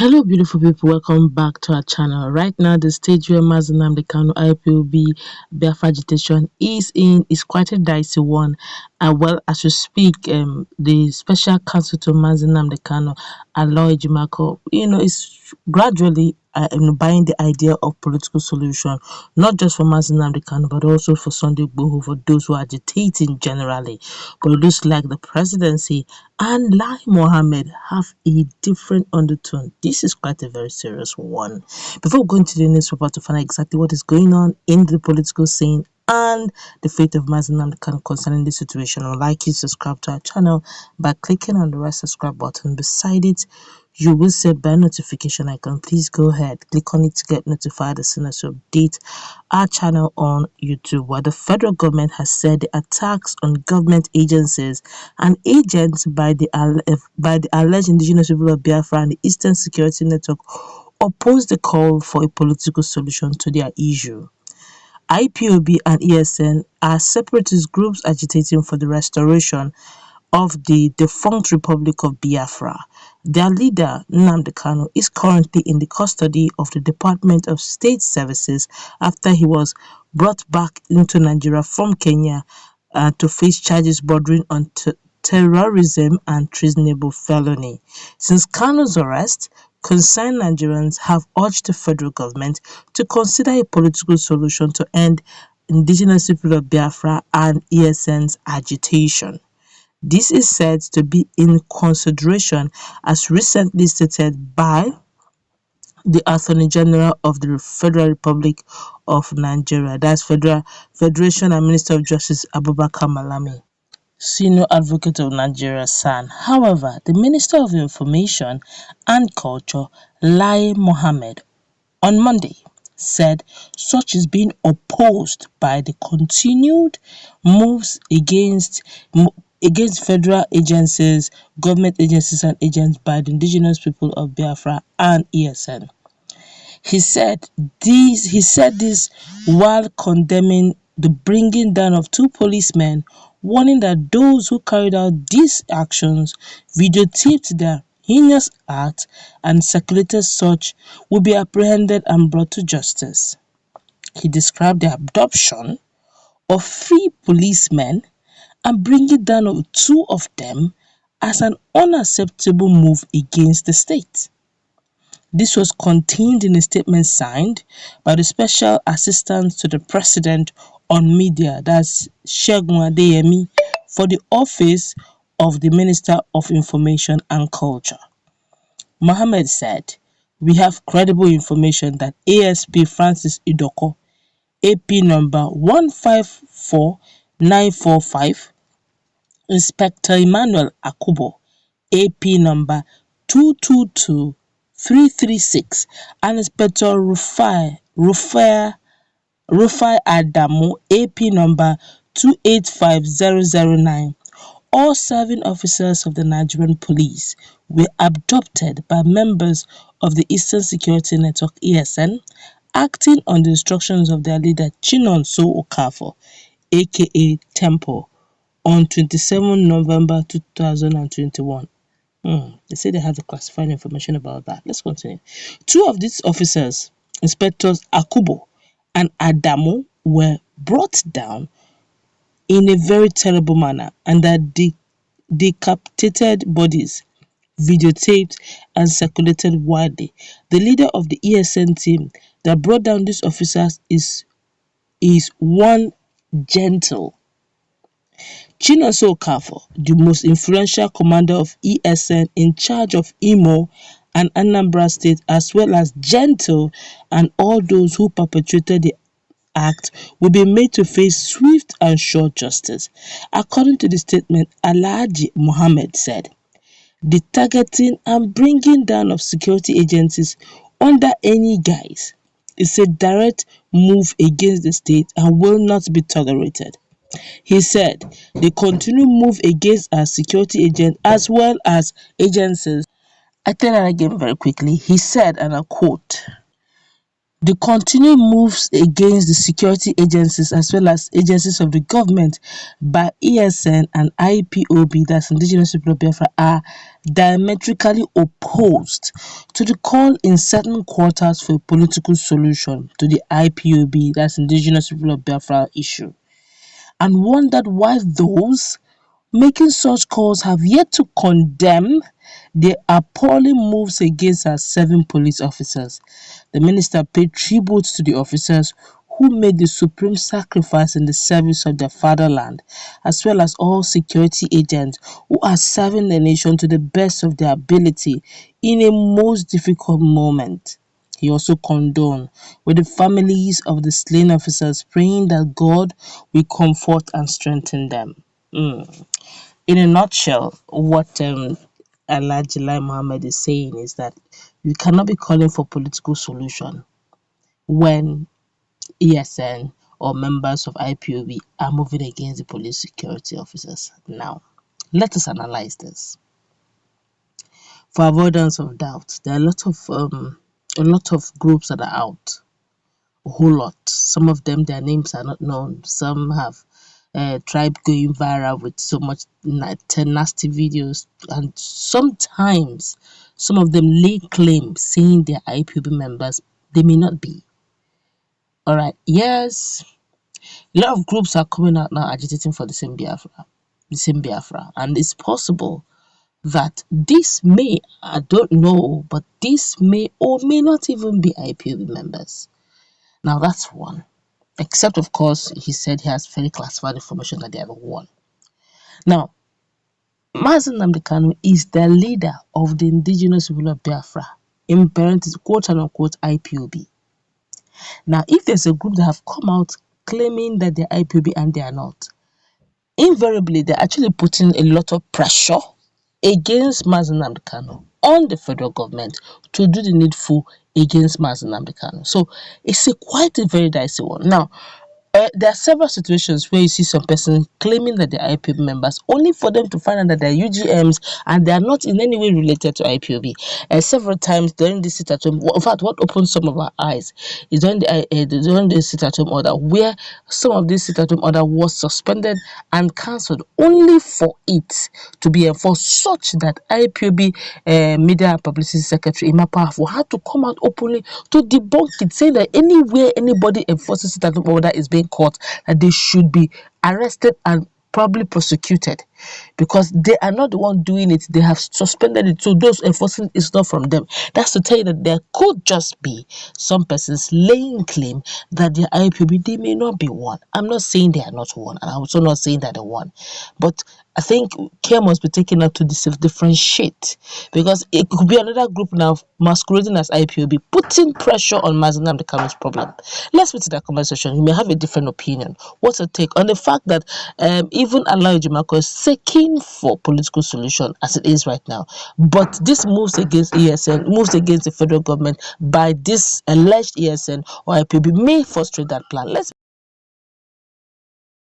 Hello, beautiful people. Welcome back to our channel. Right now, the stage where Nnamdi Kanu Ipob Biafra agitation is in is quite a dicey one. Well, as we speak, the special counsel to Nnamdi Kanu, Lai is gradually buying the idea of political solution, not just for Nnamdi Kanu, but also for Sunday Igbo, for those who are agitating generally. But it looks like the presidency and Lai Mohammed have a different undertone. This is quite a very serious one. Before going to the newspaper to find out exactly what is going on in the political scene and the fate of Nnamdi Kanu concerning this situation, I'd like you to subscribe to our channel by clicking on the red subscribe button. Beside it, you will see a bell notification icon. Please go ahead, click on it to get notified as soon as we update our channel on YouTube. While the federal government has said the attacks on government agencies and agents by the alleged indigenous people of Biafra and the Eastern Security Network opposed the call for a political solution to their issue. IPOB and ESN are separatist groups agitating for the restoration of the defunct Republic of Biafra. Their leader, Nnamdi Kanu, is currently in the custody of the Department of State Services after he was brought back into Nigeria from Kenya to face charges bordering on terrorism and treasonable felony. Since Kanu's arrest, concerned Nigerians have urged the federal government to consider a political solution to end indigenous people of Biafra and ESN's agitation. This is said to be in consideration as recently stated by the Attorney General of the Federal Republic of Nigeria, that's Federation and Minister of Justice Abubakar Malami, Senior Advocate of Nigeria, SAN. However, the Minister of Information and Culture, Lai Mohammed, on Monday said such is being opposed by the continued moves against federal agencies, government agencies and agents by the indigenous people of Biafra and ESN. He said this while condemning the bringing down of two policemen, warning that those who carried out these actions videotaped their heinous act and circulated such will be apprehended and brought to justice. He described the abduction of 3 policemen and bringing down of 2 of them as an unacceptable move against the state. This was contained in a statement signed by the Special Assistant to the President on Media, that's Segun Adeyemi, for the office of the Minister of Information and Culture. Mohammed said, "We have credible information that ASP Francis Idoko, AP number 154945, Inspector Emmanuel Akubo, AP number 222336, and Inspector Rufai Adamu, AP number 285009, all serving officers of the Nigerian police, were abducted by members of the Eastern Security Network ESN, acting on the instructions of their leader Chinonso Okafor, aka Temple, on 27 November 2021. They say they have the classified information about that. Let's continue. 2 of these officers, Inspectors Akubo and Adamu, were brought down in a very terrible manner, and their decapitated bodies videotaped and circulated widely. The leader of the ESN team that brought down these officers is one gentle Chinonso Okafor, the most influential commander of ESN in charge of Imo and Anambra State, as well as Gentle, and all those who perpetrated the act will be made to face swift and sure justice. According to the statement, Alhaji Mohammed said, "The targeting and bringing down of security agencies under any guise is a direct move against the state and will not be tolerated." He said, "The continued move against our security agents as well as agencies." I tell that again very quickly. He said, and I quote, The continued moves against the security agencies as well as agencies of the government by ESN and Ipob, that's Indigenous People of Biafra, are diametrically opposed to the call in certain quarters for a political solution to the Ipob, that's Indigenous People of Biafra issue, and wondered why those making such calls have yet to condemn the appalling moves against our 7 police officers. The minister paid tribute to the officers who made the supreme sacrifice in the service of their fatherland, as well as all security agents who are serving the nation to the best of their ability in a most difficult moment. He also condoned with the families of the slain officers, praying that God will comfort and strengthen them. In a nutshell, what Lai Mohammed is saying is that you cannot be calling for political solution when ESN or members of Ipob are moving against the police security officers. Now, let us analyze this. For avoidance of doubt, there are a lot of groups that are out. A whole lot. Some of them, their names are not known. Some have tribe going viral with so much nasty videos, and sometimes some of them lay claim saying they're Ipob members. They may not be. All right. Yes, a lot of groups are coming out now agitating for the same Biafra, and it's possible that this may, I don't know, but this may or may not even be Ipob members. Now that's one. Except, of course, he said he has very classified information that they have won. Now, Mazi Nnamdi Kanu is the leader of the indigenous people of Biafra, in parentheses, quote and unquote, Ipob. Now, if there's a group that have come out claiming that they're Ipob and they are not, invariably, they're actually putting a lot of pressure against Mazi Nnamdi Kanu on the federal government to do the needful against Mazi Nnamdi Kanu. So, it's quite a very dicey one. Now, there are several situations where you see some person claiming that they're Ipob members only for them to find out that they're UGMs and they are not in any way related to Ipob. Several times during this sit-at-home, in fact, what opened some of our eyes is during the sit-at-home order, where some of this sit-at-home order was suspended and cancelled only for it to be enforced, such that Ipob Media and Publicity Secretary Ipob had to come out openly to debunk it, saying that anywhere anybody enforces sit-at-home order is being caught, that they should be arrested and probably prosecuted, because they are not the one doing it. They have suspended it, so those enforcing it is not from them. That's to tell you that there could just be some persons laying claim that the Ipob, they may not be one. I'm not saying they are not one, and I'm also not saying that they're one, but I think care must be taken out to differentiate, because it could be another group now masquerading as Ipob, putting pressure on Mazi Nnamdi Kanu's problem. Let's put to that conversation. You may have a different opinion. What's your take on the fact that even Alao Jumako is seeking for political solution as it is right now, but this moves against ESN, moves against the federal government by this alleged ESN or Ipob may frustrate that plan? Let's